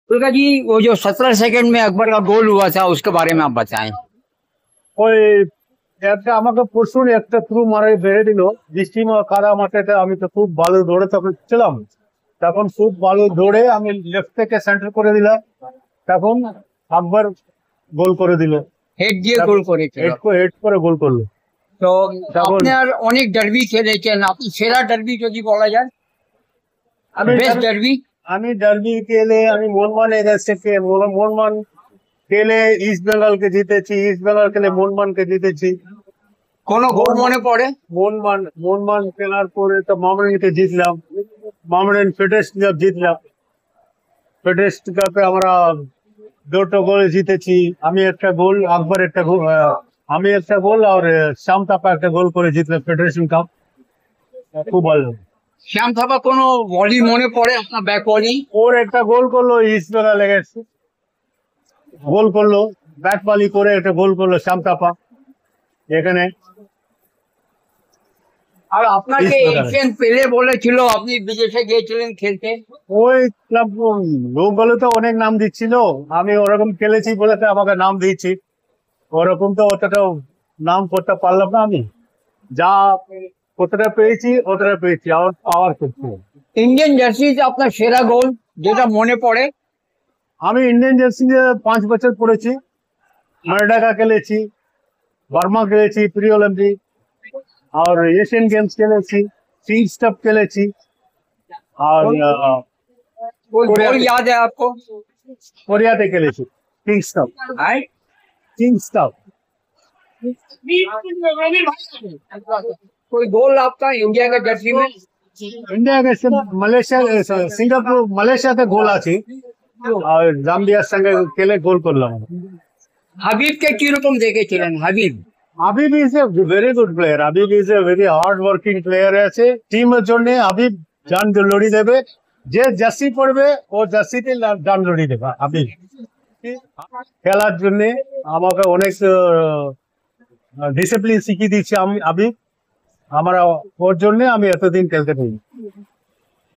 दुर्गा जी, वो जो 17 सेकंड में अकबर का गोल हुआ था उसके बारे में आप बताएं। ওই একটা আমাকে পরশুন একটা থ্রু মারা বেড়ে দিল বৃষ্টি কাদা মাথাতে। আমি তো খুব ভালো দৌড়ে তখন ছিলাম, তখন খুব ভালো দৌড়ে আমি লেফট থেকে সেন্টার করে দিলাম, তখন আকবর গোল করে দিল। হেড দিয়ে গোল করেছিল। হেড করে গোল করলো। তো তখন আপনি আর অনেক ডার্বি খেলেছেন, আপনি সেরা ডার্বি যদি বলা যায়, আমি বেস্ট ডার্বি। আমি ডার্বি খেলে আমি মোহনবাগান এগেন্স্টে মোহনবাগান খেলে ইস্ট বেঙ্গলকে জিতেছি, ইস্ট বেঙ্গল খেলে মোহনবাগানকে জিতেছি। কোনো গোল মনে পড়ে? মোহনবাগান খেলার পরে তো মোহামেডানকে জিতলাম, মোহামেডান ফেডারেশন কাপ জিতলাম, ফেডারেশন কাপে আমরা দুটো গোল জিতেছি। আমি একটা গোল, আকবর একটা গোল, আমি একটা গোল আর শ্যাম থাপা একটা গোল করে জিতলাম ফেডারেশন কাপ। খুব ভালো। শ্যাম থাপা কোনো বলি মনে পড়ে আপনার, ব্যাক বলি? ওর একটা গোল করলো ইস্ট বেঙ্গল লেগেছে, গোল করলো ব্যাট বলি করে একটা গোল করলো শ্যাম থাপা এখানে। আর আপনাকে এশিয়ান পেলে বলেছিল, আপনি বিদেশে গিয়েছিলেন খেলতে। ওই ক্লাব লোকগুলো তো অনেক নাম দিচ্ছিল, আমি ওরকম খেলেছি বলে তো আমাকে নাম দিয়েছি, ওরকম তো অতটা নাম করতে পারলাম না। আমি যা কতটা পেয়েছি অতটা পেয়েছি, আমার পাওয়ার করছি। ইন্ডিয়ান জার্সিতে আপনার সেরা গোল যেটা মনে পড়ে? আমি ইন্ডিয়ান জার্সিতে 5 বছর পড়েছি, মারডাকা খেলেছি, বার্মা খেলেছি, প্রি অলিম্পিক और एशियन गेम्स खेलेছি, किंग्स कप खेलेছি। और कोई गोल याद है आपको? कोरियाते खेलेছি किंग्स कप। किंग्स कप कोई गोल आपका इंडिया के जर्सी में? इंडिया के মালয়েশিয়া সিঙ্গাপুর মালয়েশিয়াতে গোল আছে আর জাম্বিয়ার সঙ্গে খেলে গোল করলাম। হাবিবকে কিরকম দেখেছিলেন? Habib Habib is a very good player. Habib is a very hard working player আছে। টিমের জন্য হাবিব জান লড়ি দেবে, যে জার্সি পরবে ও জার্সিতে জান লড়ি দেবে। হাবিব খেলার জন্য আমাকে অনেক ডিসিপ্লিন শিখিয়ে দিচ্ছে। আমি হাবিব, আমার ওর জন্য আমি এতদিন খেলতে পারি।